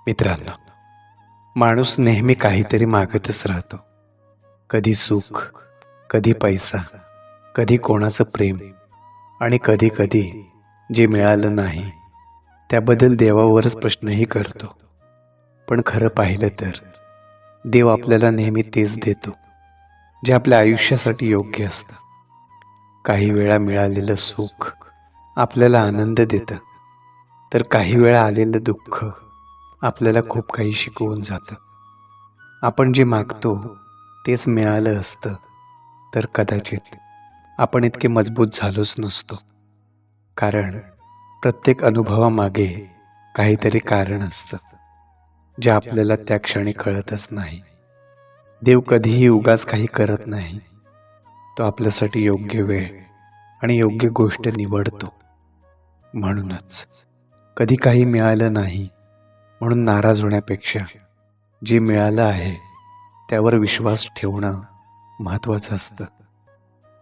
मित्रांनो, माणूस नेहमी काहीतरी मागतच राहतो. कधी सुख, कधी पैसा, कधी कोणाचं प्रेम आणि कधी कधी जे मिळालं नाही त्याबद्दल देवावरच प्रश्नही करतो. पण खरं पाहिलं तर देव आपल्याला नेहमी तेच देतो जे आपल्या आयुष्यासाठी योग्य असतं. काही वेळा मिळालेलं सुख आपल्याला आनंद देतं, तर काही वेळा आलेलं दुःख आपल्याला खूप काही शिकवून जातं. आपण जे मागतो तेच मिळालं असतं तर कदाचित आपण इतके मजबूत झालोच नसतो. कारण प्रत्येक अनुभवामागे काहीतरी कारण असतं जे आपल्याला त्या क्षणी कळतच नाही. देव कधीही उगाच काही करत नाही. तो आपल्यासाठी योग्य वेळ आणि योग्य गोष्ट निवडतो. म्हणूनच कधी काही मिळालं नाही म्हणून नाराज होण्यापेक्षा जे मिळालं आहे त्यावर विश्वास ठेवणं महत्त्वाचं असतं.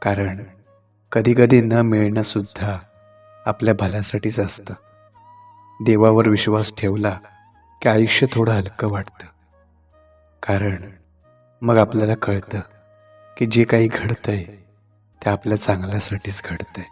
कारण कधीकधी न मिळणं सुद्धा आपल्या भल्यासाठीच असतं. देवावर विश्वास ठेवला की आयुष्य थोडं हलकं वाटतं. कारण मग आपल्याला कळतं की जे काही घडतंय ते आपल्या चांगल्यासाठीच घडतंय.